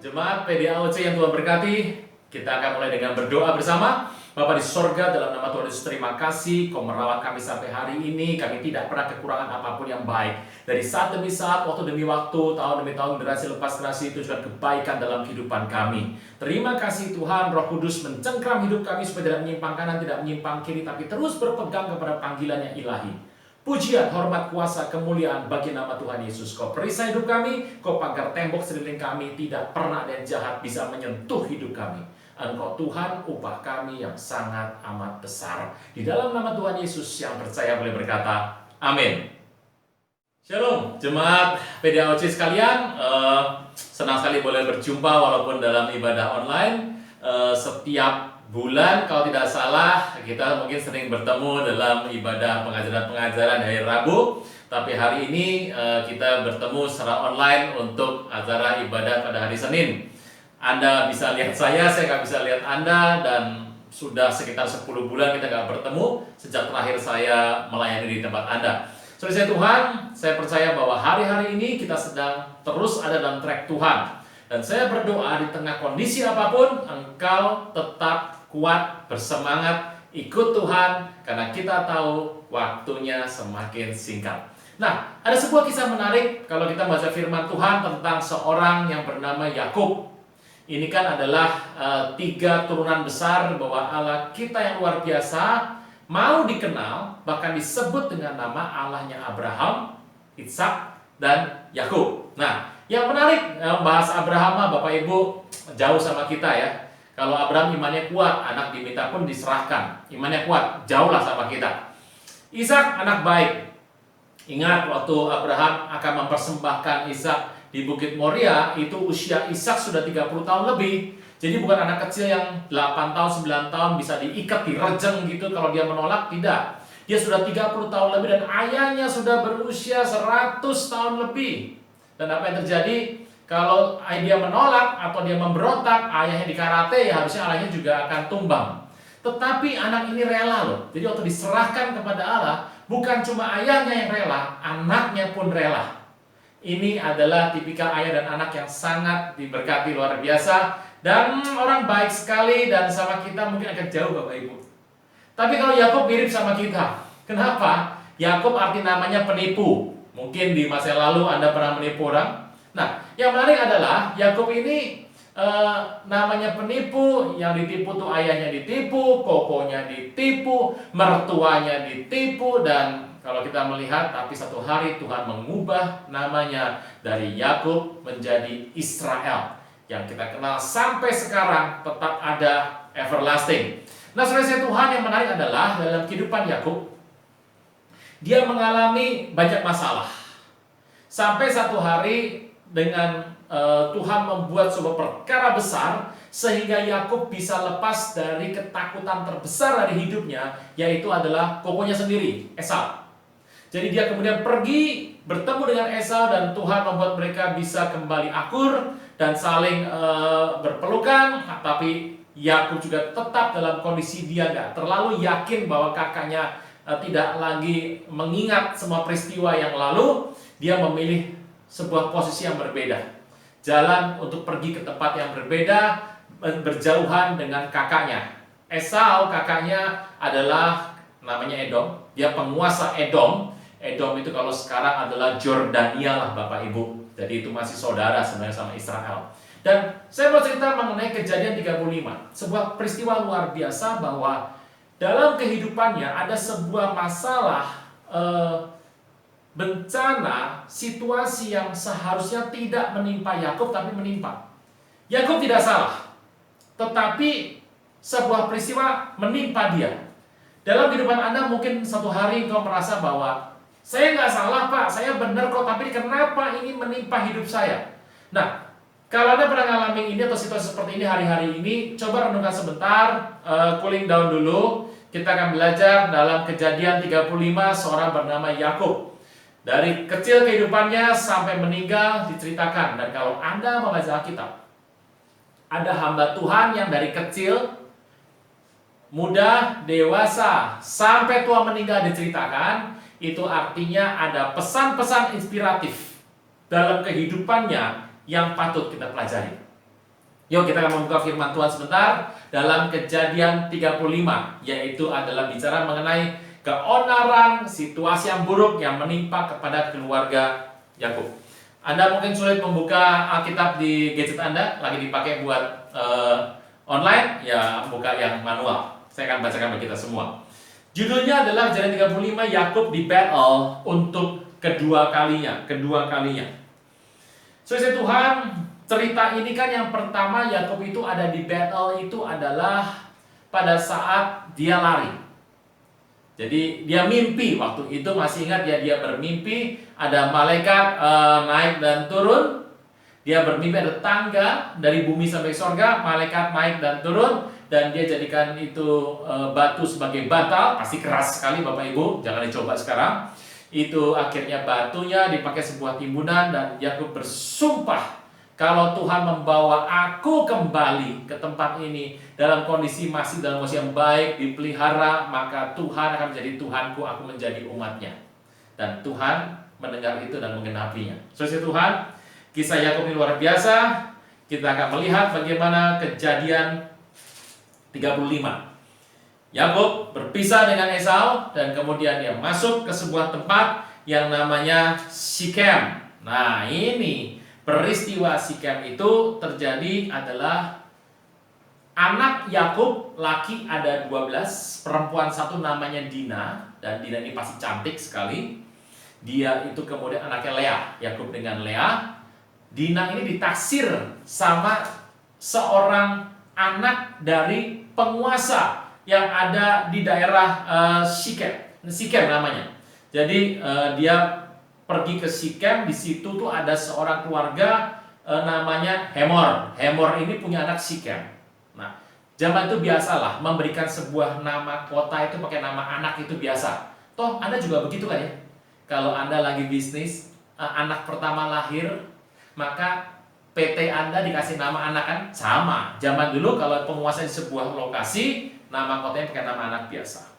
Jemaat PDAOC yang Tuhan berkati, kita akan mulai dengan berdoa bersama. Bapa di sorga, dalam nama Tuhan Yesus, terima kasih Kau merawat kami sampai hari ini. Kami tidak pernah kekurangan apapun yang baik. Dari saat demi saat, waktu demi waktu, tahun demi tahun, generasi lepas generasi, itu sudah kebaikan dalam kehidupan kami. Terima kasih Tuhan, Roh Kudus mencengkram hidup kami supaya tidak menyimpang kanan, tidak menyimpang kiri, tapi terus berpegang kepada panggilan yang ilahi. Pujian, hormat, kuasa, kemuliaan bagi nama Tuhan Yesus. Kau perisai hidup kami, Kau pagar tembok sekeliling kami, tidak pernah ada yang jahat bisa menyentuh hidup kami. Engkau Tuhan, upah kami yang sangat amat besar. Di dalam nama Tuhan Yesus yang percaya boleh berkata, amin. Shalom, jemaat PDAOC sekalian. Senang sekali boleh berjumpa walaupun dalam ibadah online. Setiap bulan kalau tidak salah kita mungkin sering bertemu dalam ibadah pengajaran-pengajaran hari Rabu. Tapi hari ini kita bertemu secara online untuk acara ibadah pada hari Senin. Anda bisa lihat saya nggak bisa lihat Anda, dan sudah sekitar 10 bulan kita nggak bertemu sejak terakhir saya melayani di tempat Anda. Saudara Tuhan, saya percaya bahwa hari-hari ini kita sedang terus ada dalam track Tuhan. Dan saya berdoa di tengah kondisi apapun, engkau tetap kuat, bersemangat, ikut Tuhan, karena kita tahu waktunya semakin singkat. Nah, ada sebuah kisah menarik kalau kita baca firman Tuhan tentang seorang yang bernama Yakub. Ini kan adalah 3 turunan besar bahwa Allah kita yang luar biasa, mau dikenal, bahkan disebut dengan nama Allahnya Abraham, Ishak, dan Yakub. Nah, yang menarik bahas Abraham, Bapak Ibu jauh sama kita ya. Kalau Abraham imannya kuat, anak diminta pun diserahkan. Imannya kuat, jauhlah sama kita. Ishak anak baik. Ingat waktu Abraham akan mempersembahkan Ishak di Bukit Moria, itu usia Ishak sudah 30 tahun lebih. Jadi bukan anak kecil yang 8 tahun, 9 tahun bisa diikat, direjeng gitu kalau dia menolak, tidak. Dia sudah 30 tahun lebih dan ayahnya sudah berusia 100 tahun lebih. Dan apa yang terjadi? Kalau dia menolak atau dia memberontak, ayahnya dikarate, ya harusnya ayahnya juga akan tumbang. Tetapi anak ini rela loh. Jadi waktu diserahkan kepada Allah, bukan cuma ayahnya yang rela, anaknya pun rela. Ini adalah tipikal ayah dan anak yang sangat diberkati luar biasa. Dan orang baik sekali, dan sama kita mungkin agak jauh Bapak Ibu. Tapi kalau Yakub mirip sama kita. Kenapa? Yakub arti namanya penipu. Mungkin di masa lalu Anda pernah menipu orang. Nah, yang menarik adalah Yakub ini namanya penipu. Yang ditipu tuh ayahnya ditipu, kokonya ditipu, mertuanya ditipu. Dan kalau kita melihat, tapi satu hari Tuhan mengubah namanya dari Yakub menjadi Israel, yang kita kenal sampai sekarang tetap ada everlasting. Nah, saudara Tuhan, yang menarik adalah dalam kehidupan Yakub, dia mengalami banyak masalah. Sampai satu hari dengan Tuhan membuat sebuah perkara besar sehingga Yakub bisa lepas dari ketakutan terbesar dari hidupnya, yaitu adalah kokonya sendiri, Esau. Jadi dia kemudian pergi bertemu dengan Esau, dan Tuhan membuat mereka bisa kembali akur dan saling berpelukan. Tapi Yakub juga tetap dalam kondisi dia nggak terlalu yakin bahwa kakaknya tidak lagi mengingat semua peristiwa yang lalu. Dia memilih sebuah posisi yang berbeda, jalan untuk pergi ke tempat yang berbeda, berjauhan dengan kakaknya. Esau kakaknya adalah namanya Edom, dia penguasa Edom. Edom itu kalau sekarang adalah Jordania lah Bapak Ibu. Jadi itu masih saudara sebenarnya sama Israel. Dan saya mau cerita mengenai Kejadian 35. Sebuah peristiwa luar biasa bahwa dalam kehidupannya ada sebuah masalah, bencana, situasi yang seharusnya tidak menimpa Yakub tapi menimpa. Yakub tidak salah, tetapi sebuah peristiwa menimpa dia. Dalam kehidupan Anda mungkin satu hari engkau merasa bahwa saya nggak salah Pak, saya benar kok, tapi kenapa ini menimpa hidup saya? Nah, kalau Anda pernah ngalamin ini atau situasi seperti ini hari-hari ini, coba renungkan sebentar, cooling down dulu. Kita akan belajar dalam Kejadian 35 seorang bernama Yakub. Dari kecil kehidupannya sampai meninggal diceritakan. Dan kalau Anda membaca Alkitab, ada hamba Tuhan yang dari kecil, muda, dewasa, sampai tua meninggal diceritakan. Itu artinya ada pesan-pesan inspiratif dalam kehidupannya yang patut kita pelajari. Yuk kita akan membuka firman Tuhan sebentar dalam Kejadian 35, yaitu adalah bicara mengenai keonaran, situasi yang buruk yang menimpa kepada keluarga Yakub. Anda mungkin sulit membuka Alkitab di gadget Anda, lagi dipakai buat online, ya buka yang manual. Saya akan bacakan bagi kita semua. Judulnya adalah Kejadian 35, Yakub di battle untuk kedua kalinya. Saudara Tuhan, cerita ini kan yang pertama Yakub itu ada di battle itu adalah pada saat dia lari. Jadi dia mimpi, waktu itu masih ingat ya, dia bermimpi ada malaikat naik dan turun. Dia bermimpi ada tangga dari bumi sampai surga, malaikat naik dan turun, dan dia jadikan itu batu sebagai bantal. Pasti keras sekali Bapak Ibu, jangan dicoba sekarang. Itu akhirnya batunya dipakai sebuah timbunan, dan Yakub bersumpah, kalau Tuhan membawa aku kembali ke tempat ini dalam kondisi masih dalam kondisi yang baik, dipelihara, maka Tuhan akan menjadi Tuhanku, aku menjadi umatnya. Dan Tuhan mendengar itu dan menggenapinya. Saudara Tuhan, kisah Yakub ini luar biasa. Kita akan melihat bagaimana Kejadian 35. Yakub berpisah dengan Esau dan kemudian dia masuk ke sebuah tempat yang namanya Sikem. Nah, ini peristiwa Sikem itu terjadi adalah anak Yakub laki ada 12, perempuan satu namanya Dina, dan Dina ini pasti cantik sekali. Dia itu kemudian anaknya Lea, Yakub dengan Lea. Dina ini ditaksir sama seorang anak dari penguasa yang ada di daerah Sikem namanya. Jadi dia pergi ke Sikem, di situ tuh ada seorang keluarga namanya Hemor. Hemor ini punya anak Sikem. Nah, zaman itu biasalah memberikan sebuah nama kota itu pakai nama anak, itu biasa. Toh Anda juga begitu kan ya? Kalau Anda lagi bisnis, anak pertama lahir, maka PT Anda dikasih nama anak kan sama. Zaman dulu kalau penguasa di sebuah lokasi, nama kotanya pakai nama anak biasa.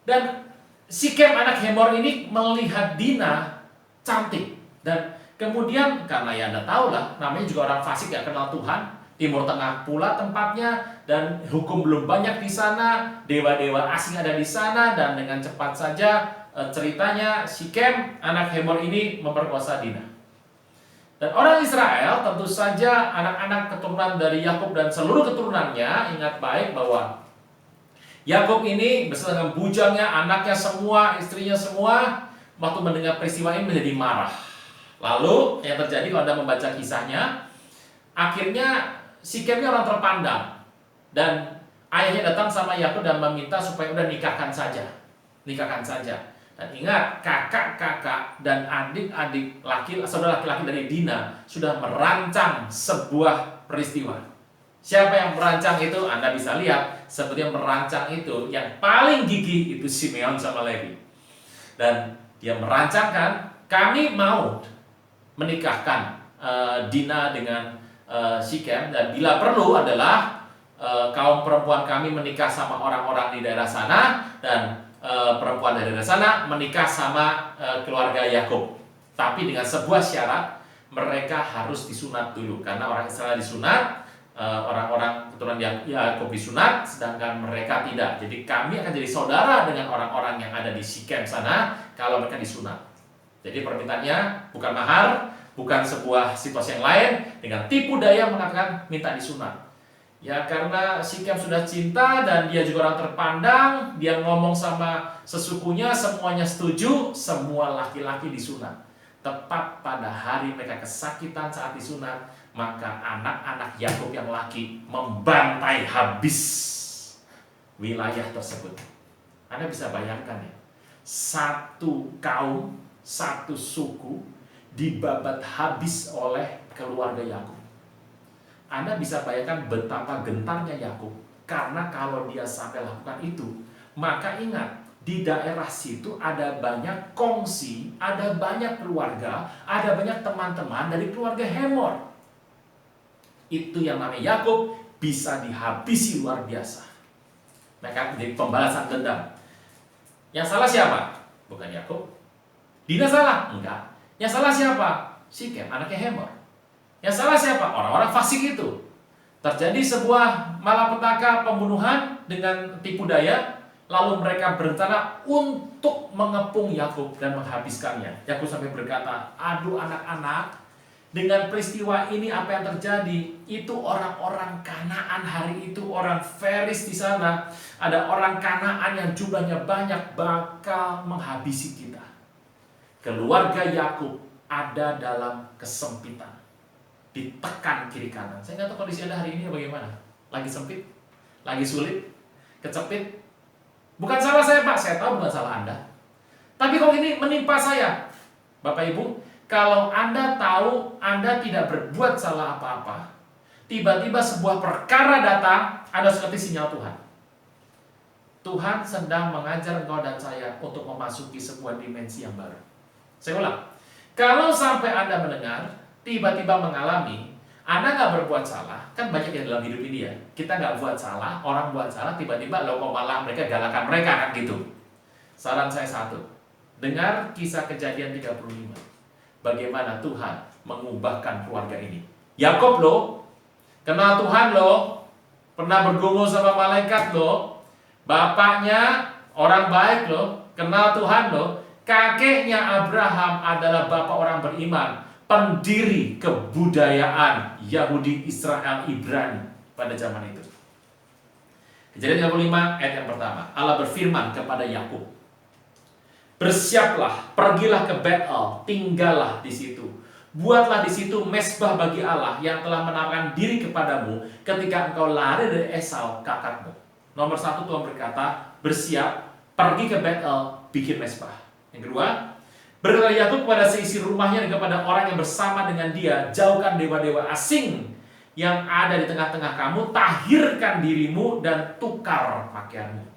Dan Sikem anak Hemor ini melihat Dina cantik, dan kemudian karena ya Anda tahu lah, namanya juga orang fasik, gak kenal Tuhan. Timur Tengah pula tempatnya, dan hukum belum banyak di sana, dewa-dewa asing ada di sana, dan dengan cepat saja ceritanya Sikem anak Hemor ini memperkosa Dina. Dan orang Israel tentu saja anak-anak keturunan dari Yakub dan seluruh keturunannya ingat baik bahwa Yakub ini beserta dengan bujangnya, anaknya semua, istrinya semua, waktu mendengar peristiwa ini menjadi marah. Lalu yang terjadi kalau Anda membaca kisahnya, akhirnya Sikem ini orang terpandang, dan ayahnya datang sama Yakub dan meminta supaya udah nikahkan saja. Dan ingat, kakak-kakak dan adik-adik saudara laki-laki dari Dina sudah merancang sebuah peristiwa. Siapa yang merancang itu? Anda bisa lihat, seperti yang merancang itu, yang paling gigih itu Simeon sama Levi. Dan dia merancangkan, kami mau menikahkan Dina dengan Sikem, dan bila perlu adalah kaum perempuan kami menikah sama orang-orang di daerah sana, dan perempuan dari sana menikah sama keluarga Yakub. Tapi dengan sebuah syarat, mereka harus disunat dulu, karena orang Israel disunat, orang-orang keturunan Yakub disunat, sedangkan mereka tidak. Jadi kami akan jadi saudara dengan orang-orang yang ada di Sikem sana kalau mereka disunat. Jadi permintaannya bukan mahar, bukan sebuah situasi yang lain, dengan tipu daya mengatakan minta disunat. Ya karena Sikem sudah cinta dan dia juga orang terpandang, dia ngomong sama sesukunya, semuanya setuju, semua laki-laki disunat. Tepat pada hari mereka kesakitan saat disunat, maka anak-anak Yakub yang laki membantai habis wilayah tersebut. Anda bisa bayangkan ya, satu kaum, satu suku dibabat habis oleh keluarga Yakub. Anda bisa bayangkan betapa gentarnya Yakub, karena kalau dia sampai lakukan itu, maka ingat, di daerah situ ada banyak kongsi, ada banyak keluarga, ada banyak teman-teman dari keluarga Hemor. Itu yang namanya Yakub bisa dihabisi luar biasa. Maka menjadi pembalasan dendam. Yang salah siapa? Bukan Yakub. Dina salah? Enggak. Yang salah siapa? Sikem, anaknya Hemor. Yang salah siapa? Orang-orang fasik itu. Terjadi sebuah malapetaka pembunuhan dengan tipu daya, lalu mereka berencana untuk mengepung Yakub dan menghabiskannya. Yakub sampai berkata, "Aduh anak-anak, dengan peristiwa ini apa yang terjadi? Itu orang-orang Kanaan hari itu, orang Feris di sana, ada orang Kanaan yang jumlahnya banyak bakal menghabisi kita." Keluarga Yakub ada dalam kesempitan, ditekan kiri kanan. Saya nggak tahu kondisi Anda hari ini bagaimana. Lagi sempit, lagi sulit, kecepit. Bukan salah saya Pak, saya tahu bukan salah Anda. Tapi kok ini menimpa saya? Bapak Ibu, kalau Anda tahu Anda tidak berbuat salah apa-apa, tiba-tiba sebuah perkara datang, Anda seperti sinyal Tuhan. Tuhan sedang mengajar engkau dan saya untuk memasuki sebuah dimensi yang baru. Saya ulang, kalau sampai Anda mendengar, tiba-tiba mengalami, Anda nggak berbuat salah, kan banyak yang dalam hidup ini ya, kita nggak buat salah, orang buat salah, tiba-tiba lo kok malah mereka galakan mereka kan gitu. Saran saya satu, dengar kisah Kejadian 35, bagaimana Tuhan mengubahkan keluarga ini. Yakub lo, kenal Tuhan lo, pernah bergumul sama malaikat lo, bapaknya orang baik lo, kenal Tuhan lo, kakeknya Abraham adalah bapak orang beriman, pendiri kebudayaan Yahudi, Israel, Ibrani pada zaman itu. Kejadian 35 ayat yang pertama. Allah berfirman kepada Yakub, "Bersiaplah, pergilah ke Betel, tinggallah di situ. Buatlah di situ mezbah bagi Allah yang telah menawarkan diri kepadamu ketika engkau lari dari Esau kakakmu." Nomor satu, Tuhan berkata, bersiap, pergi ke Betel, bikin mezbah. Yang kedua, berkata Yakub kepada seisi rumahnya dan kepada orang yang bersama dengan dia, "Jauhkan dewa-dewa asing yang ada di tengah-tengah kamu, tahirkan dirimu dan tukar pakaianmu.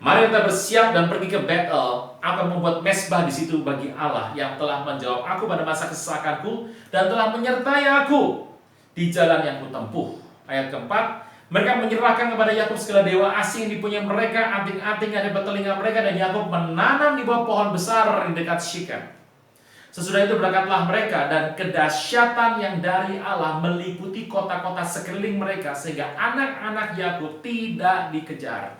Mari kita bersiap dan pergi ke Betel. Aku akan membuat mezbah di situ bagi Allah yang telah menjawab aku pada masa kesesakanku dan telah menyertai aku di jalan yang kutempuh." Ayat keempat, mereka menyerahkan kepada Yakub segala dewa asing yang dipunyai mereka, anting-anting yang ada di telinga mereka, dan Yakub menanam di bawah pohon besar di dekat Syichem. Sesudah itu berangkatlah mereka, dan kedahsyatan yang dari Allah meliputi kota-kota sekeliling mereka, sehingga anak-anak Yakub tidak dikejar.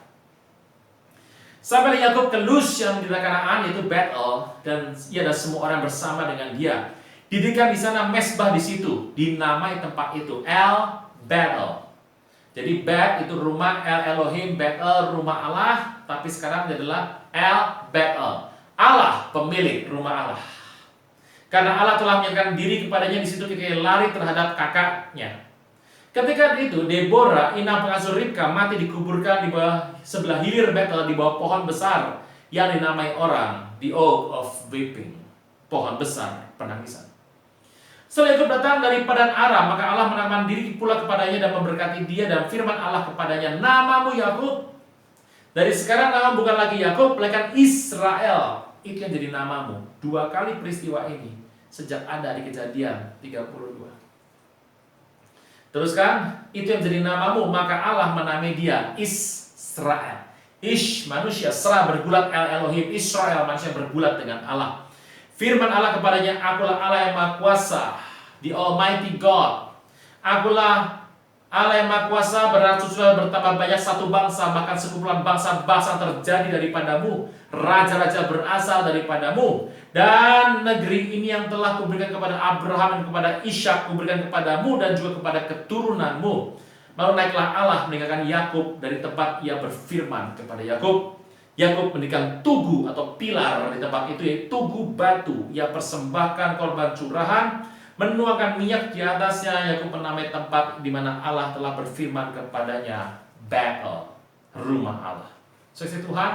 Sampai Yakub ke Luz yang di Kanaan, yaitu Betel, dan ia dan semua orang bersama dengan dia. Didirikan di sana mezbah di situ, dinamai tempat itu El Betel. Jadi Bet itu rumah, El Elohim, Betel rumah Allah, tapi sekarang adalah El Betel, Allah pemilik rumah Allah. Karena Allah telah menyerahkan diri kepadanya di situ ketika lari terhadap kakaknya. Ketika itu Deborah, inang pengasuh Ribka, mati dikuburkan di bawah sebelah hilir Betel di bawah pohon besar yang dinamai orang the Oak of Weeping, pohon besar penangisan. Setelah Yakub datang dari Padan Aram, maka Allah menamakan diri pula kepadanya dan memberkati dia, dan firman Allah kepadanya, "Namamu Yakub. Dari sekarang namamu bukan lagi Yakub, melainkan Israel. Itu yang jadi namamu." 2 kali peristiwa ini sejak ada di Kejadian 32. Teruskan, itu yang jadi namamu, maka Allah menamai dia Israel. Ish, manusia, Sra bergulat El Elohim, Israel, manusia bergulat dengan Allah. Firman Allah kepadanya, "Akulah Allah yang Maha Kuasa, the Almighty God. Akulah Allah yang Maha Kuasa, sudah bertambah banyak satu bangsa, bahkan sekumpulan bangsa-bangsa terjadi daripadamu. Raja-raja berasal daripadamu. Dan negeri ini yang telah kuberikan kepada Abraham dan kepada Ishak, kuberikan kepadamu dan juga kepada keturunanmu." Lalu naiklah Allah meninggalkan Yakub dari tempat ia berfirman kepada Yakub. Yakub mendirikan tugu atau pilar di tempat itu, yaitu tugu batu. Ia persembahkan korban curahan, menuangkan minyak di atasnya. Yakub menamai tempat di mana Allah telah berfirman kepadanya Betel, rumah Allah. Saudara Tuhan,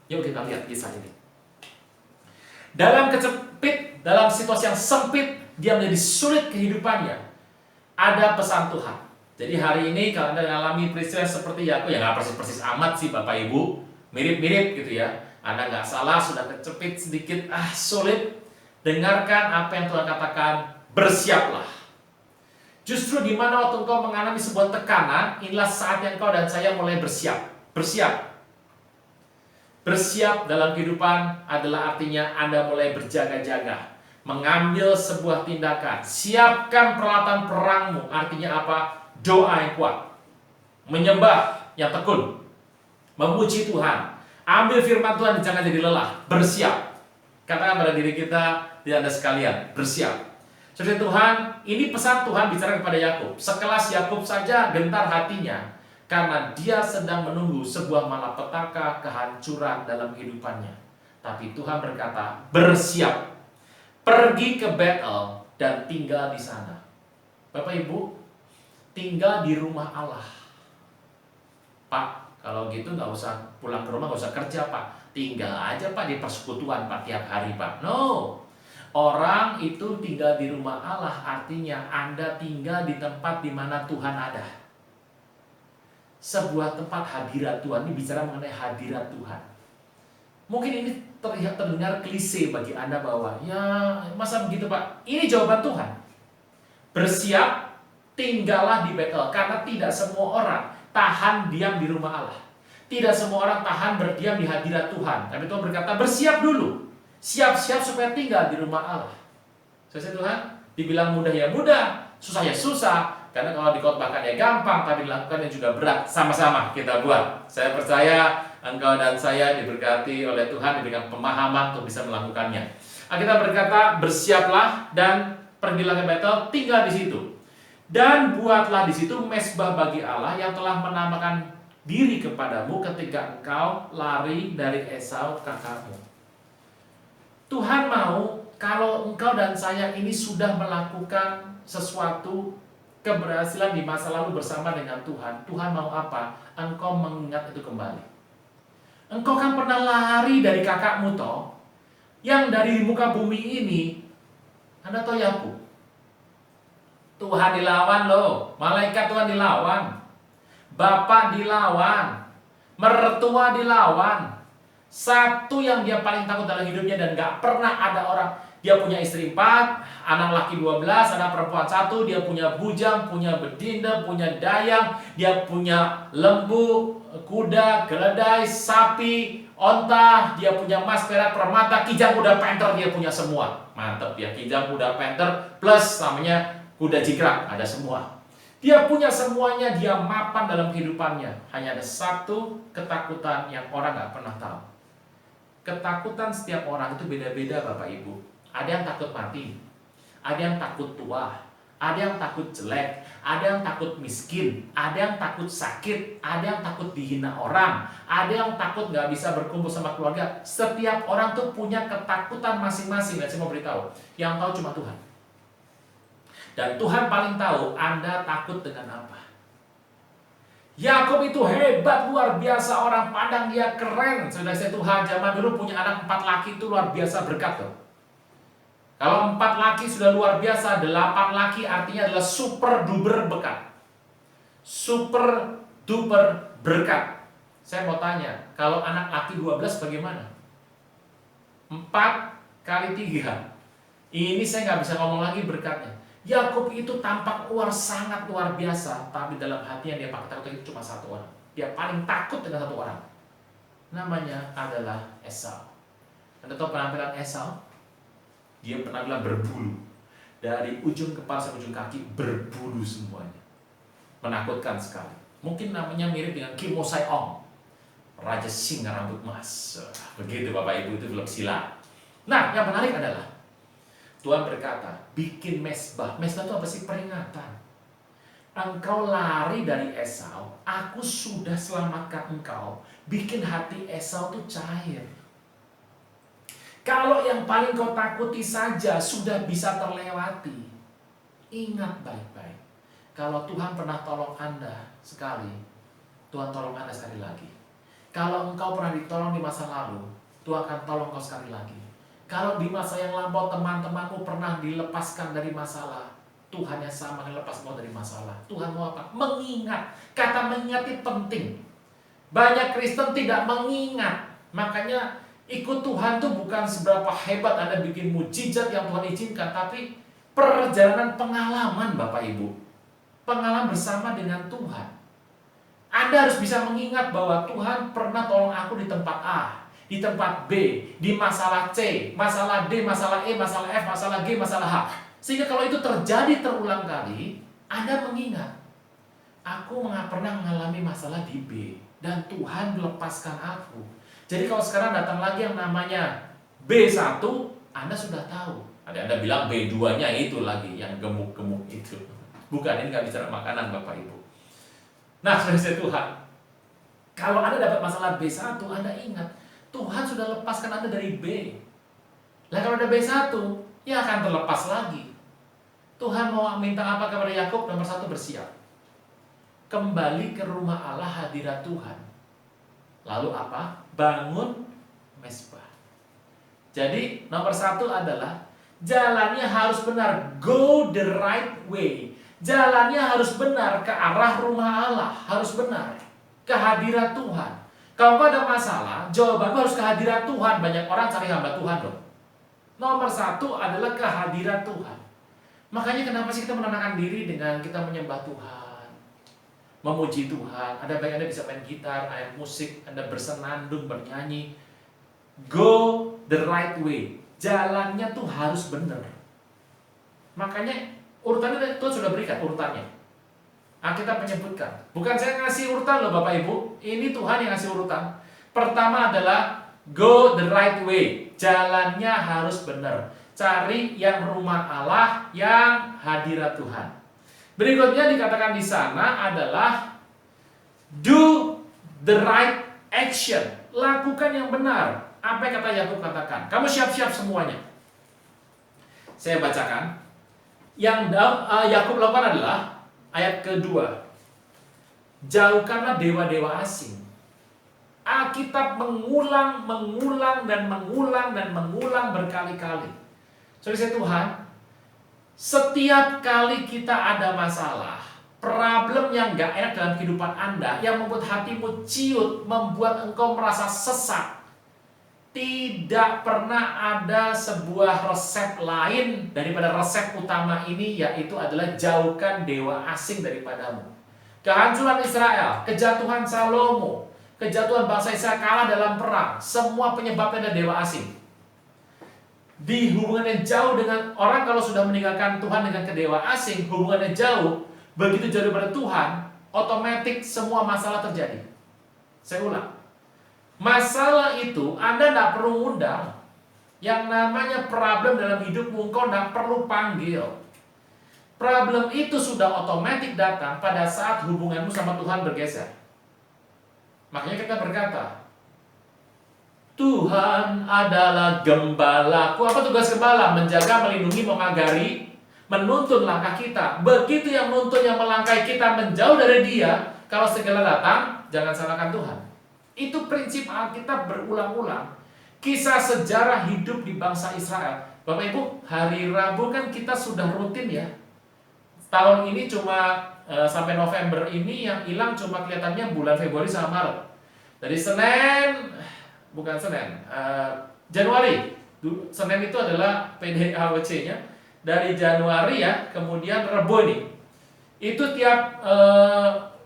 yuk kita lihat kisah ini. Dalam kecepit, dalam situasi yang sempit, dia menjadi sulit kehidupannya, ada pesan Tuhan. Jadi hari ini kalau Anda mengalami peristiwa seperti Yakub, ya nggak persis-persis amat sih Bapak Ibu, mirip-mirip gitu ya. Anda nggak salah, sudah kecepit sedikit, sulit. Dengarkan apa yang Tuhan katakan, bersiaplah. Justru di mana waktu engkau mengalami sebuah tekanan, inilah saat yang engkau dan saya mulai bersiap. Bersiap. Bersiap dalam kehidupan adalah artinya Anda mulai berjaga-jaga, mengambil sebuah tindakan. Siapkan peralatan perangmu. Artinya apa? doa yang kuat, menyembah yang tekun, memuji Tuhan, ambil firman Tuhan, jangan jadi lelah, bersiap. Katakan pada diri kita, di Anda sekalian, bersiap. Saudara Tuhan, ini pesan Tuhan bicara kepada Yakub. Sekelas Yakub saja gentar hatinya, karena dia sedang menunggu sebuah malapetaka kehancuran dalam kehidupannya. Tapi Tuhan berkata, bersiap, pergi ke Betel dan tinggal di sana. Bapak Ibu, tinggal di rumah Allah. Pak, kalau gitu nggak usah pulang ke rumah, nggak usah kerja Pak. Tinggal aja Pak di persekutuan Pak tiap hari Pak. No, orang itu tinggal di rumah Allah artinya Anda tinggal di tempat di mana Tuhan ada. Sebuah tempat hadirat Tuhan, ini bicara mengenai hadirat Tuhan. Mungkin ini terdengar klise bagi Anda bahwa ya masa begitu Pak. Ini jawaban Tuhan. Bersiap, tinggallah di Betel, karena tidak semua orang tahan diam di rumah Allah. Tidak semua orang tahan berdiam di hadirat Tuhan. Tapi Tuhan berkata, bersiap dulu. Siap-siap supaya tinggal di rumah Allah. Selesai Tuhan, dibilang mudah ya mudah, susah ya susah. Karena kalau dikotbahkan ya gampang, tapi dilakukan juga berat. Sama-sama kita buat. Saya percaya engkau dan saya diberkati oleh Tuhan, diberikan pemahaman untuk bisa melakukannya. Alkitab berkata, bersiaplah dan pergilah ke Betel, tinggal di situ. Dan buatlah di situ mezbah bagi Allah yang telah menamakan diri kepadamu ketika engkau lari dari Esau kakakmu. Tuhan mau kalau engkau dan saya ini sudah melakukan sesuatu keberhasilan di masa lalu bersama dengan Tuhan. Tuhan mau apa? Engkau mengingat itu kembali. Engkau kan pernah lari dari kakakmu toh, yang dari muka bumi ini. Anda tahu ya Bu, Tuhan dilawan loh, malaikat Tuhan dilawan, Bapak dilawan, mertua dilawan. Satu yang dia paling takut dalam hidupnya dan gak pernah ada orang. Dia punya istri 4, anak laki 12, anak perempuan 1. Dia punya bujang, punya betina, punya dayang. Dia punya lembu, kuda, keledai, sapi, onta. Dia punya emas, perak, permata, kijang, kuda, panther. Dia punya semua. Mantap ya, kijang, kuda, panther plus namanya kuda jikrak. Ada semua. Dia punya semuanya, dia mapan dalam kehidupannya. Hanya ada satu ketakutan yang orang gak pernah tahu. Ketakutan setiap orang itu beda-beda Bapak Ibu. Ada yang takut mati, ada yang takut tua, ada yang takut jelek, ada yang takut miskin, ada yang takut sakit, ada yang takut dihina orang, ada yang takut gak bisa berkumpul sama keluarga. Setiap orang tuh punya ketakutan masing-masing. Dan saya mau beritahu, yang tahu cuma Tuhan. Dan Tuhan paling tahu Anda takut dengan apa. Yakub itu hebat, luar biasa, orang pandang dia keren. Saudara saya Tuhan zaman dulu punya anak 4 laki itu luar biasa berkat tuh. Kalau 4 laki sudah luar biasa, 8 laki artinya adalah super duper berkat. Super duper berkat. Saya mau tanya, kalau anak laki 12 bagaimana? 4 kali 3. Ini saya nggak bisa ngomong lagi berkatnya. Yakub itu tampak sangat luar biasa, tapi dalam hatinya dia pakai takut itu cuma satu orang. Dia paling takut dengan satu orang. Namanya adalah Esau. Anda tahu penampilan Esau? Dia penampilan berbulu. Dari ujung kepala sampai ujung kaki berbulu semuanya. Menakutkan sekali. Mungkin namanya mirip dengan Kim Mo Sai Ong, Raja Singa Rambut Emas. Begitu Bapak Ibu, itu film silat. Nah, yang menarik adalah Tuhan berkata, bikin mezbah. Mezbah itu apa sih? Peringatan. Engkau lari dari Esau, aku sudah selamatkan engkau. Bikin hati Esau tuh cair. Kalau yang paling kau takuti saja sudah bisa terlewati, ingat baik-baik. Kalau Tuhan pernah tolong Anda sekali, Tuhan tolong Anda sekali lagi. Kalau engkau pernah ditolong di masa lalu, Tuhan akan tolong kau sekali lagi. Kalau di masa yang lampau teman-temanmu pernah dilepaskan dari masalah, Tuhan yang sama akan lepas kau dari masalah. Tuhan mau apa? Mengingat. Kata mengingat itu penting. Banyak Kristen tidak mengingat. Makanya ikut Tuhan itu bukan seberapa hebat Anda bikin mujizat yang Tuhan izinkan, tapi perjalanan pengalaman Bapak Ibu. Pengalaman bersama dengan Tuhan. Anda harus bisa mengingat bahwa Tuhan pernah tolong aku di tempat A, di tempat B, di masalah C, masalah D, masalah E, masalah F, masalah G, masalah H. Sehingga kalau itu terjadi terulang kali, Anda mengingat. Aku pernah mengalami masalah di B, dan Tuhan melepaskan aku. Jadi kalau sekarang datang lagi yang namanya B1, Anda sudah tahu. Ada Anda bilang B2-nya itu lagi, yang gemuk-gemuk itu. Bukan, ini nggak bicara makanan Bapak Ibu. Nah, saudara Tuhan, kalau Anda dapat masalah B1, Anda ingat, Tuhan sudah lepaskan Anda dari B. Nah, kalau ada B1, ya akan terlepas lagi. Tuhan mau minta apa kepada Yakub? Nomor 1, bersiap. Kembali ke rumah Allah, hadirat Tuhan. Lalu apa? Bangun mezbah. Jadi nomor 1 adalah jalannya harus benar. Go the right way. Jalannya harus benar ke arah rumah Allah. Harus benar. Kehadirat Tuhan. Kalau kau ada masalah, jawabanmu harus kehadirat Tuhan. Banyak orang cari hamba Tuhan loh. Nomor 1 adalah kehadirat Tuhan. Makanya kenapa sih kita menenangkan diri dengan kita menyembah Tuhan, memuji Tuhan. Ada baik Anda bisa main gitar, main musik, Anda bersenandung, bernyanyi. Go the right way. Jalannya tuh harus benar. Makanya urutannya Tuhan sudah berikan urutannya. Alkitab menyebutkan. Bukan saya ngasih urutan loh Bapak Ibu. Ini Tuhan yang ngasih urutan. Pertama adalah go the right way. Jalannya harus benar. Cari yang rumah Allah, yang hadirat Tuhan. Berikutnya dikatakan di sana adalah do the right action. Lakukan yang benar. Apa yang kata Yakub katakan? Kamu siap-siap semuanya. Saya bacakan. Yang Yakub lakukan adalah ayat kedua. Jauhkanlah dewa-dewa asing. Alkitab mengulang berkali-kali. Saudara Tuhan, setiap kali kita ada masalah, problem yang gak enak dalam kehidupan Anda, yang membuat hatimu ciut, membuat engkau merasa sesak, tidak pernah ada sebuah resep lain daripada resep utama ini, yaitu adalah jauhkan dewa asing daripadamu. Kehancuran Israel, kejatuhan Salomo, kejatuhan bangsa Israel kalah dalam perang, semua penyebabnya adalah dewa asing. Di hubungan yang jauh dengan orang, kalau sudah meninggalkan Tuhan dengan ke dewa asing, hubungannya jauh, begitu jauh daripada Tuhan, otomatis semua masalah terjadi. Saya ulang. Masalah itu Anda tidak perlu ngundang. Yang namanya problem dalam hidupmu, engkau tidak perlu panggil. Problem itu sudah otomatis datang pada saat hubunganmu sama Tuhan bergeser. Makanya kita berkata, Tuhan adalah gembalaku. Apa tugas gembala? Menjaga, melindungi, memagari, menuntun langkah kita. Begitu yang menuntun, yang melangkahi kita menjauh dari Dia, kalau segala datang, jangan salahkan Tuhan. Itu prinsip Alkitab berulang-ulang. Kisah sejarah hidup di bangsa Israel. Bapak Ibu, hari Rabu kan kita sudah rutin ya. Tahun ini cuma sampai November ini yang hilang cuma kelihatannya bulan Februari sama Maret. Dari Januari. Senin itu adalah PDAWC-nya. Dari Januari ya, kemudian Rebo ini. Itu tiap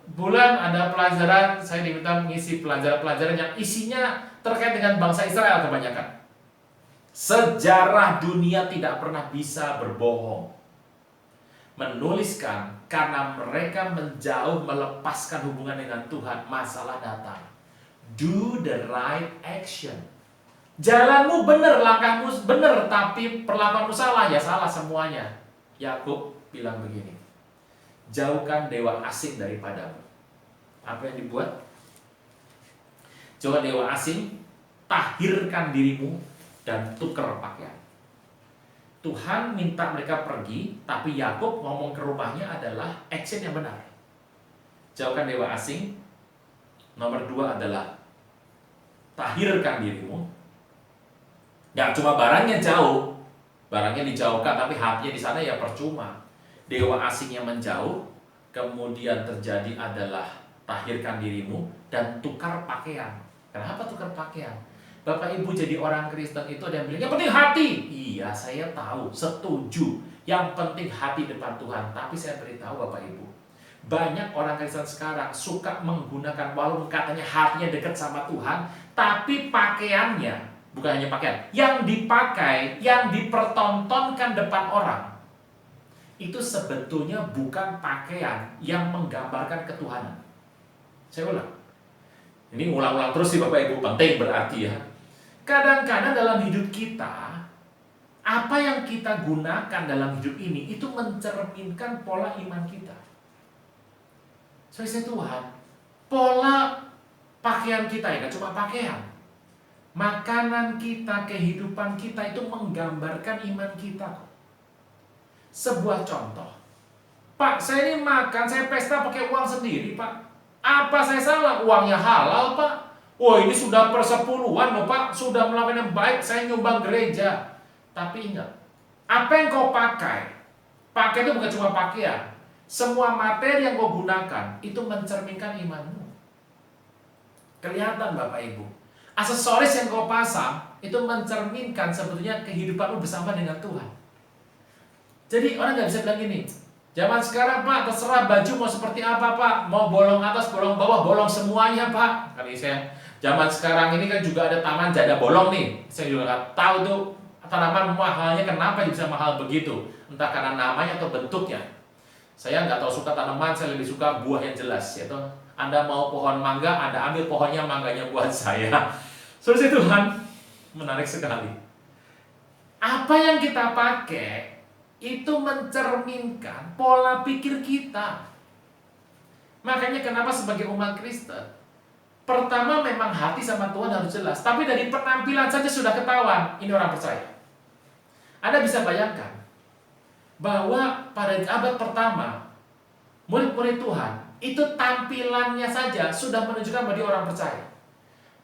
bulan ada pelajaran, saya diminta mengisi pelajaran-pelajaran yang isinya terkait dengan bangsa Israel kebanyakan. Sejarah dunia tidak pernah bisa berbohong. Menuliskan karena mereka menjauh, melepaskan hubungan dengan Tuhan, masalah datang. Do the right action. Jalanmu benar, langkahmu benar, tapi perlakuanmu salah, ya salah semuanya. Yakub bilang begini, jauhkan dewa asing daripadamu. Apa yang dibuat? Coba dewa asing, tahirkan dirimu dan tukar pakaian. Tuhan minta mereka pergi, tapi Yakub ngomong ke rumahnya adalah action yang benar. Jauhkan dewa asing. Nomor 2 adalah tahirkan dirimu. Gak cuma barangnya jauh, barangnya dijauhkan, tapi hatinya di sana ya percuma. Dewa asing yang menjauh, kemudian terjadi adalah tahirkan dirimu dan tukar pakaian. Kenapa tukar pakaian? Bapak Ibu jadi orang Kristen itu ada yang bilang, yang penting hati. Iya, saya tahu, setuju. Yang penting hati depan Tuhan. Tapi saya beritahu Bapak Ibu, banyak orang Kristen sekarang suka menggunakan, walaupun katanya hatinya dekat sama Tuhan, tapi pakaiannya, bukan hanya pakaian, yang dipakai, yang dipertontonkan depan orang, itu sebetulnya bukan pakaian yang menggambarkan ketuhanan. Saya ulang. Ini ulang-ulang terus sih Bapak Ibu, penting berarti ya. Kadang-kadang dalam hidup kita, apa yang kita gunakan dalam hidup ini itu mencerminkan pola iman kita. Saudara Tuhan, pola pakaian kita ya, cuma pakaian. Makanan kita, kehidupan kita itu menggambarkan iman kita. Sebuah contoh. Pak, saya ini makan, saya pesta pakai uang sendiri, Pak. Apa saya salah? Uangnya halal, Pak. Wah, ini sudah persepuluhan loh, Pak. Sudah melakukan yang baik, saya nyumbang gereja. Tapi ingat, apa yang kau pakai? Pakai itu bukan cuma pakaian. Semua materi yang kau gunakan itu mencerminkan imanmu. Kelihatan Bapak Ibu. Aksesoris yang kau pasang itu mencerminkan sebetulnya kehidupanmu bersama dengan Tuhan. Jadi orang nggak bisa bilang gini, zaman sekarang Pak terserah baju mau seperti apa Pak, mau bolong atas, bolong bawah, bolong semuanya Pak. Kali saya zaman sekarang ini kan juga ada taman jada bolong nih. Saya juga nggak tahu tuh tanaman mahalnya kenapa bisa mahal begitu. Entah karena namanya atau bentuknya. Saya nggak tahu suka tanaman, saya lebih suka buah yang jelas. Yaitu Anda mau pohon mangga, Anda ambil pohonnya, mangganya buat saya. Saudara Tuhan, menarik sekali. Apa yang kita pakai itu mencerminkan pola pikir kita. Makanya kenapa sebagai umat Kristen, pertama memang hati sama Tuhan harus jelas, tapi dari penampilan saja sudah ketahuan ini orang percaya. Anda bisa bayangkan bahwa pada abad pertama murid-murid Tuhan itu tampilannya saja sudah menunjukkan bahwa dia orang percaya.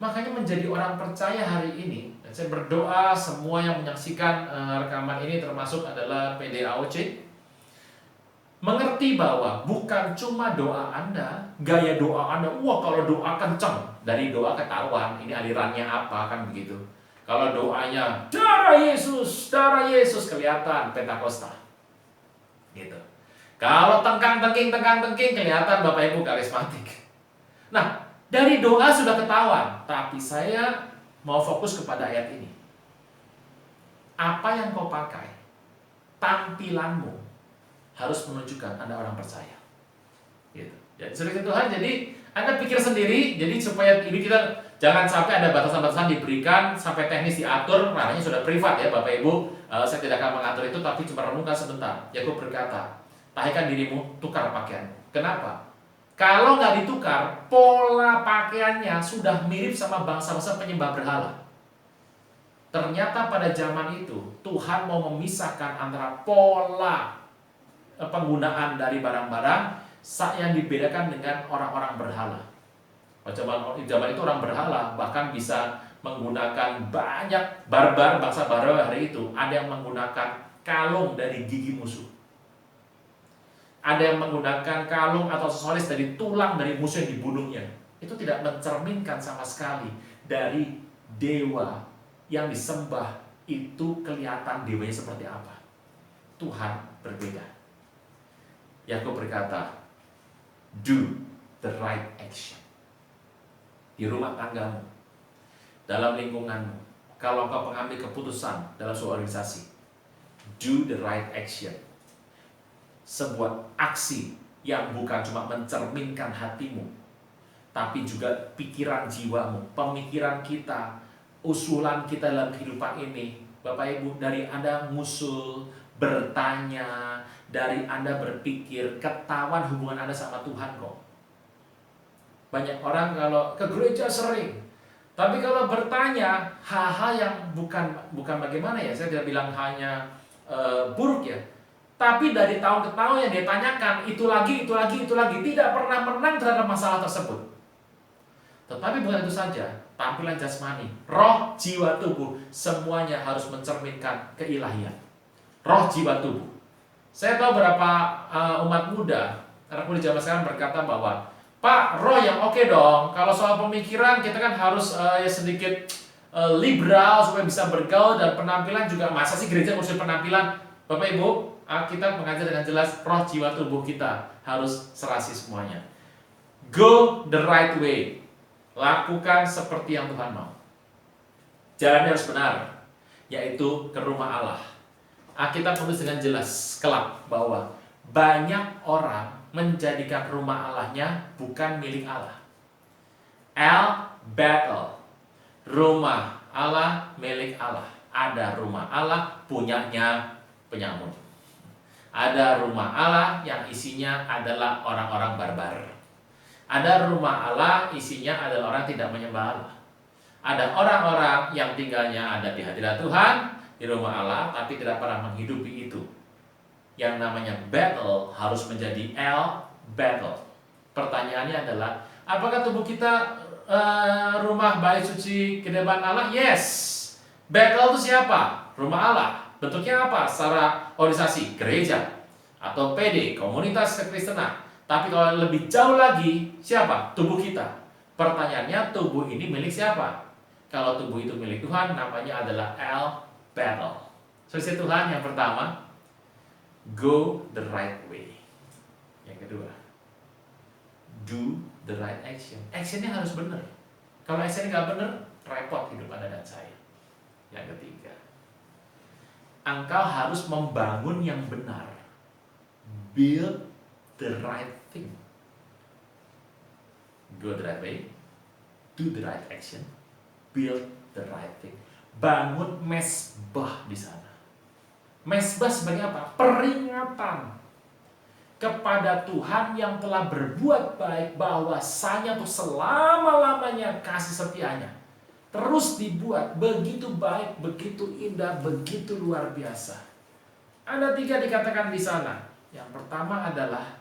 Makanya menjadi orang percaya hari ini, dan saya berdoa semua yang menyaksikan rekaman ini termasuk adalah PDAOC, mengerti bahwa bukan cuma doa Anda, gaya doa Anda, wah kalau doa kenceng, dari doa ketahuan, ini alirannya apa, kan begitu. Kalau doanya, darah Yesus, kelihatan Pentakosta. Gitu. Kalau tengkang-tengking, kelihatan Bapak Ibu karismatik. Nah, dari doa sudah ketahuan, tapi saya mau fokus kepada ayat ini. Apa yang kau pakai, tampilanmu harus menunjukkan Anda orang percaya. Gitu. Jadi saudara Tuhan, jadi Anda pikir sendiri, jadi supaya ini kita jangan sampai ada batasan-batasan diberikan sampai teknis diatur, ranahnya sudah privat ya Bapak Ibu. Saya tidak akan mengatur itu, tapi cuma renungkan sebentar. Yakub berkata, tahikan dirimu, tukar pakaianmu. Kenapa? Kalau nggak ditukar, pola pakaiannya sudah mirip sama bangsa-bangsa penyembah berhala. Ternyata pada zaman itu, Tuhan mau memisahkan antara pola penggunaan dari barang-barang yang dibedakan dengan orang-orang berhala. Zaman itu orang berhala bahkan bisa menggunakan banyak barbar, bangsa barbar hari itu. Ada yang menggunakan kalung dari gigi musuh. Ada yang menggunakan kalung atau aksesoris dari tulang dari musuh yang dibunuhnya. Itu tidak mencerminkan sama sekali dari dewa yang disembah itu kelihatan dewanya seperti apa. Tuhan berbeda. Yakub berkata, do the right action. Di rumah tanggamu, dalam lingkunganmu, kalau engkau pengambil keputusan dalam sebuah organisasi, do the right action. Sebuah aksi yang bukan cuma mencerminkan hatimu, tapi juga pikiran jiwamu, pemikiran kita, usulan kita dalam kehidupan ini. Bapak Ibu, dari Anda ngusul, bertanya, dari Anda berpikir, ketahuan hubungan Anda sama Tuhan kok. Banyak orang kalau ke gereja sering, tapi kalau bertanya hal-hal yang bukan bagaimana ya, saya tidak bilang hanya buruk ya, tapi dari tahun ke tahun yang dia tanyakan itu lagi, tidak pernah menang terhadap masalah tersebut. Tetapi bukan itu saja, tampilan jasmani, roh, jiwa, tubuh, semuanya harus mencerminkan keilahian. Roh, jiwa, tubuh. Saya tahu beberapa umat muda, anak muda zaman sekarang berkata bahwa, Pak, roh yang oke dong. Kalau soal pemikiran kita kan harus ya sedikit liberal supaya bisa bergaul, dan penampilan juga. Masa sih gereja ngurusin penampilan? Bapak Ibu, kita mengajar dengan jelas roh, jiwa, tubuh kita harus serasi semuanya. Go the right way. Lakukan seperti yang Tuhan mau. Jalannya harus benar, yaitu ke rumah Allah. Alkitab menulis dengan jelas kelak bahwa banyak orang menjadikan rumah Allahnya bukan milik Allah. El Bethel, rumah Allah milik Allah. Ada rumah Allah punyanya penyamun. Ada rumah Allah yang isinya adalah orang-orang barbar. Ada rumah Allah isinya adalah orang tidak menyembah Allah. Ada orang-orang yang tinggalnya ada di hadirat Tuhan, di rumah Allah, tapi tidak pernah menghidupi itu. Yang namanya Bethel harus menjadi El Bethel. Pertanyaannya adalah, apakah tubuh kita rumah bait suci kedepan Allah? Yes. Bethel itu siapa? Rumah Allah. Bentuknya apa? Secara organisasi, gereja atau PD, komunitas kekristenan. Tapi kalau lebih jauh lagi, siapa? Tubuh kita. Pertanyaannya, tubuh ini milik siapa? Kalau tubuh itu milik Tuhan, namanya adalah El Bethel. Saudara Tuhan, yang pertama, go the right way. Yang kedua, do the right action. Actionnya harus benar. Kalau actionnya nggak benar, repot hidup Anda dan saya. Yang ketiga, engkau harus membangun yang benar. Build the right thing. Go the right way, do the right action, build the right thing. Bangun mesbah di sana. Mesbah sebagai apa? Peringatan kepada Tuhan yang telah berbuat baik, bahwasanya untuk selama-lamanya kasih setianya terus dibuat begitu baik, begitu indah, begitu luar biasa. Ada 3 dikatakan di sana. Yang pertama adalah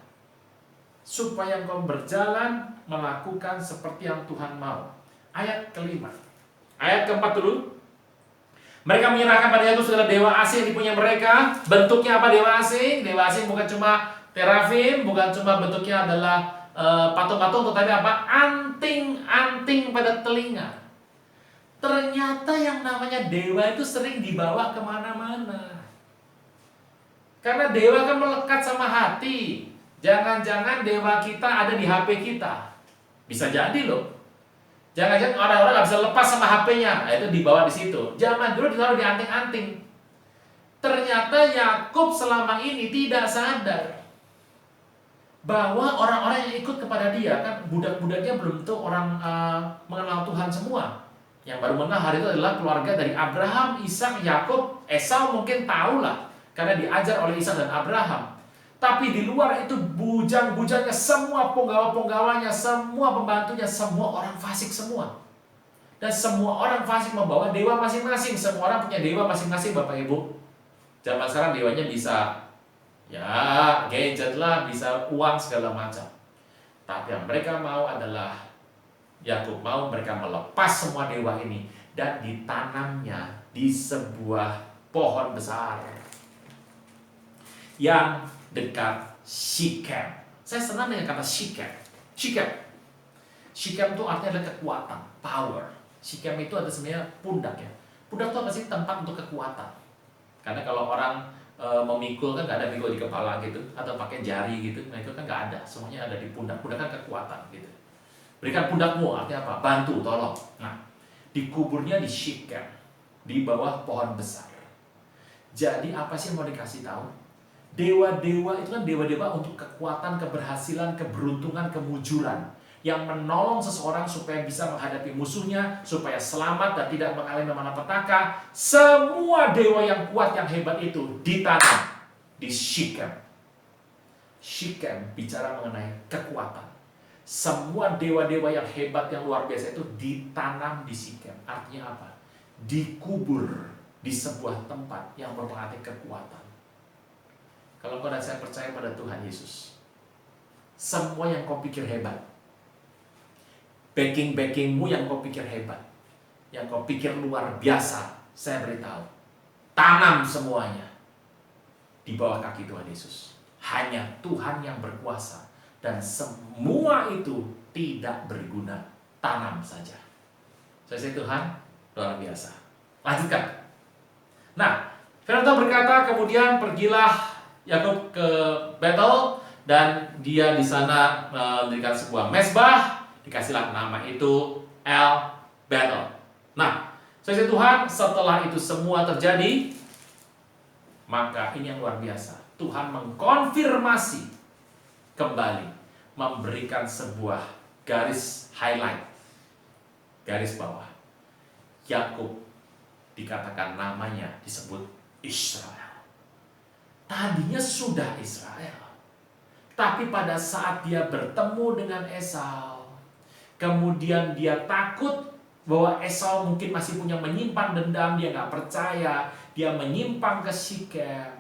supaya engkau berjalan melakukan seperti yang Tuhan mau. Ayat kelima. Ayat keempat dulu. Mereka menyerahkan pada Yesus segala dewa asing yang dipunyai mereka. Bentuknya apa dewa asing? Dewa asing bukan cuma terafim, bukan cuma bentuknya adalah patung-patung, tetapi apa? Anting-anting pada telinga. Ternyata yang namanya dewa itu sering dibawa kemana-mana. Karena dewa kan melekat sama hati. Jangan-jangan dewa kita ada di HP kita. Bisa jadi loh. Jangan-jangan orang-orang gak bisa lepas sama HP-nya. Nah, itu dibawa di situ. Zaman dulu ditaruh di anting-anting. Ternyata Yakub selama ini tidak sadar bahwa orang-orang yang ikut kepada dia, kan budak-budaknya belum tentu orang mengenal Tuhan semua. Yang baru mengenal hari itu adalah keluarga dari Abraham, Ishak, Yakub. Esau mungkin tahulah karena diajar oleh Ishak dan Abraham. Tapi di luar itu bujang-bujangnya, semua penggawa-penggawanya, semua pembantunya, semua orang fasik semua. Dan semua orang fasik membawa dewa masing-masing. Semua orang punya dewa masing-masing, Bapak Ibu. Zaman sekarang dewanya bisa ya gadget lah, bisa uang segala macam. Tapi yang mereka mau adalah, Yakub mau mereka melepas semua dewa ini dan ditanamnya di sebuah pohon besar yang dekat Shechem. Saya senang dengan kata Shechem. Shechem itu artinya adalah kekuatan, power. Shechem itu ada sebenarnya pundak ya. Pundak itu apa sih? Tempat untuk kekuatan. Karena kalau orang memikul kan nggak ada mikul di kepala gitu, atau pakai jari gitu, nah itu kan nggak ada. Semuanya ada di pundak. Pundak kan kekuatan gitu. Berikan pundakmu artinya apa? Bantu, tolong. Nah, dikuburnya di Shechem, di bawah pohon besar. Jadi apa sih yang mau dikasih tahu? Dewa-dewa itu kan dewa-dewa untuk kekuatan, keberhasilan, keberuntungan, kemujuran, yang menolong seseorang supaya bisa menghadapi musuhnya, supaya selamat dan tidak mengalami malapetaka. Semua dewa yang kuat, yang hebat itu ditanam di Shechem. Shechem bicara mengenai kekuatan. Semua dewa-dewa yang hebat, yang luar biasa itu ditanam di Shechem. Artinya apa? Dikubur di sebuah tempat yang berarti kekuatan. Kalau kau dan saya percaya pada Tuhan Yesus, semua yang kau pikir hebat, backing-backingmu yang kau pikir hebat, yang kau pikir luar biasa, saya beritahu, tanam semuanya di bawah kaki Tuhan Yesus. Hanya Tuhan yang berkuasa, dan semua itu tidak berguna. Tanam saja. Saya Tuhan luar biasa. Lanjutkan. Nah, firman Tuhan berkata, kemudian pergilah Yakub ke Bethel, dan dia di sana mendirikan sebuah mesbah, dikasihlah nama itu El Bethel. Nah, saudara Tuhan, setelah itu semua terjadi, Maka ini yang luar biasa. Tuhan mengkonfirmasi kembali, memberikan sebuah garis highlight, garis bawah. Yakub dikatakan namanya disebut Israel. Tadinya sudah Israel, tapi pada saat dia bertemu dengan Esau, kemudian dia takut bahwa Esau mungkin masih menyimpan dendam, dia nggak percaya, dia menyimpang ke Sikem.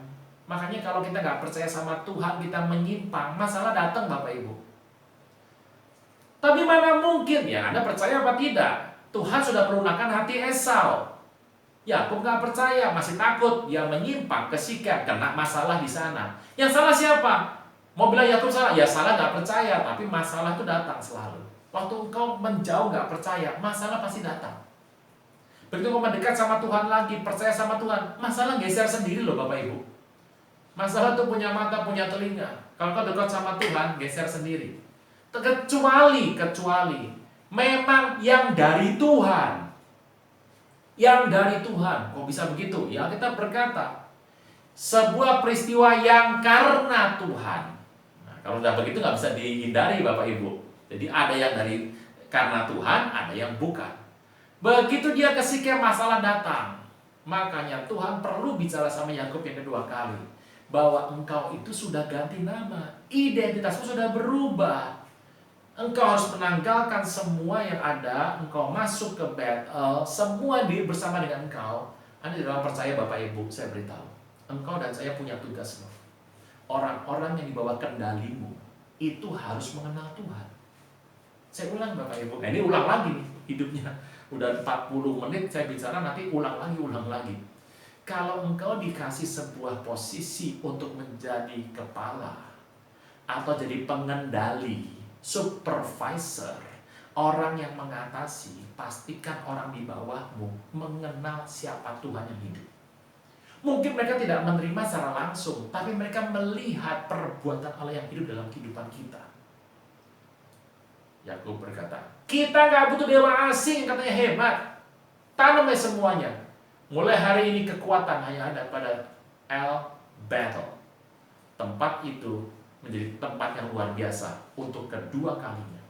Makanya kalau kita nggak percaya sama Tuhan, kita menyimpang, masalah datang Bapak Ibu. Tapi mana mungkin, ya Anda percaya apa tidak? Tuhan sudah melunakkan hati Esau. Yakub nggak percaya, masih takut, dia menyimpang ke Sikem, kena masalah di sana. Yang salah siapa? Mau bilang Yakub salah? Ya salah nggak percaya, tapi masalah itu datang selalu. Waktu engkau menjauh nggak percaya, masalah pasti datang. Begitu kau mendekat sama Tuhan lagi, percaya sama Tuhan, masalah geser sendiri loh Bapak Ibu. Masalah tuh punya mata, punya telinga. Kalau kau dekat sama Tuhan, geser sendiri. Kecuali memang yang dari Tuhan. Yang dari Tuhan. Kok bisa begitu? Ya kita berkata, sebuah peristiwa yang karena Tuhan. Nah, kalau udah begitu nggak bisa dihindari Bapak Ibu. Jadi ada yang dari karena Tuhan, ada yang bukan. Begitu dia ke Sikem, masalah datang. Makanya Tuhan perlu bicara sama Yakub yang kedua kali, bahwa engkau itu sudah ganti nama, identitasmu sudah berubah. Engkau harus menanggalkan semua yang ada, engkau masuk ke Betel, semua diri bersama dengan engkau. Anda di dalam percaya Bapak Ibu, saya beritahu, engkau dan saya punya tugas loh. Orang-orang yang di bawah kendalimu itu harus mengenal Tuhan. Saya ulang Bapak Ibu, ini ulang lagi nih hidupnya. Udah 40 menit saya bicara, nanti ulang lagi. Kalau engkau dikasih sebuah posisi untuk menjadi kepala atau jadi pengendali, supervisor, orang yang mengatasi, pastikan orang di bawahmu mengenal siapa Tuhan yang hidup. Mungkin mereka tidak menerima secara langsung, tapi mereka melihat perbuatan Allah yang hidup dalam kehidupan kita. Yakub berkata, kita nggak butuh dewa asing, katanya hebat. Tanamnya semuanya. Mulai hari ini kekuatan hanya ada pada El Betel. Tempat itu menjadi tempat yang luar biasa untuk kedua kalinya.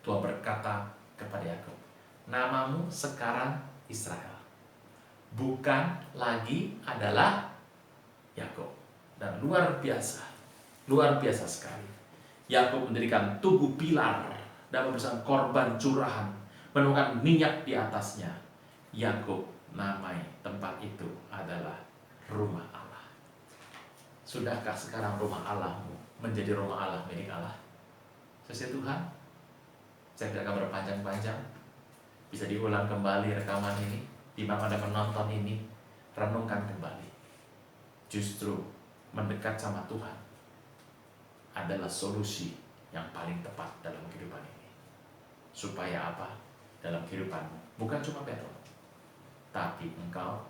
Tuhan berkata kepada Yakub, namamu sekarang Israel, bukan lagi adalah Yakub. Dan luar biasa sekali. Yakub mendirikan tugu pilar dan memberikan korban curahan, menemukan minyak di atasnya. Yakub namai tempat itu adalah rumah Allah. Sudahkah sekarang rumah Allahmu menjadi rumah Allah, milik Allah? Sesuai Tuhan, saya tidak akan berpanjang-panjang. Bisa diulang kembali rekaman ini, di mana Anda menonton ini, renungkan kembali. Justru mendekat sama Tuhan adalah solusi yang paling tepat dalam kehidupan ini. Supaya apa? Dalam kehidupanmu, bukan cuma Betel, tapi engkau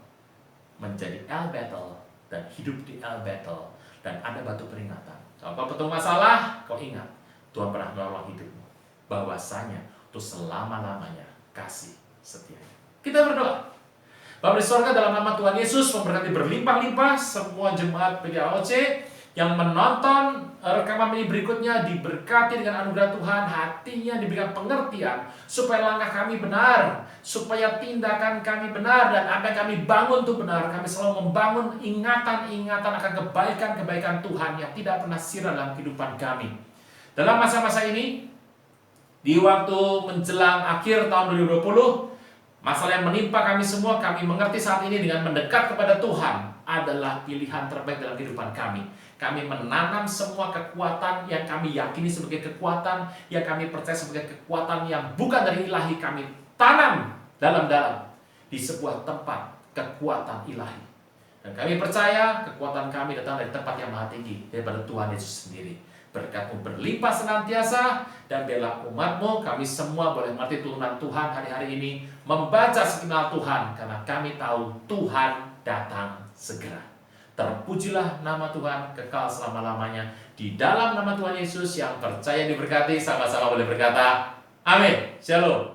menjadi El Betel dan hidup di El Betel, dan ada batu peringatan. Kalau kau ketemu masalah, kau ingat Tuhan pernah menolong hidupmu, bahwasanya untuk selama-lamanya kasih setianya. Kita berdoa. Bapa di sorga, dalam nama Tuhan Yesus memberkati berlimpah-limpah semua jemaat PGAOC yang menonton rekaman ini berikutnya, diberkati dengan anugerah Tuhan, hatinya diberikan pengertian supaya langkah kami benar, supaya tindakan kami benar, dan apa yang kami bangun itu benar. Kami selalu membangun ingatan-ingatan akan kebaikan-kebaikan Tuhan yang tidak pernah sirna dalam kehidupan kami. Dalam masa-masa ini, di waktu menjelang akhir tahun 2020, masalah yang menimpa kami semua, kami mengerti saat ini dengan mendekat kepada Tuhan adalah pilihan terbaik dalam kehidupan kami. Kami menanam semua kekuatan yang kami yakini sebagai kekuatan, yang kami percaya sebagai kekuatan yang bukan dari ilahi. Kami tanam dalam-dalam di sebuah tempat kekuatan ilahi. Dan kami percaya kekuatan kami datang dari tempat yang maha tinggi, daripada Tuhan Yesus sendiri. Berkat-Mu berlimpah senantiasa, dan biarlah umat-Mu, kami semua boleh mengerti turunan Tuhan hari-hari ini, membaca sekenal Tuhan, karena kami tahu Tuhan datang segera. Terpujilah nama Tuhan kekal selama-lamanya. Di dalam nama Tuhan Yesus yang percaya diberkati, sama-sama boleh berkata, amin. Shalom.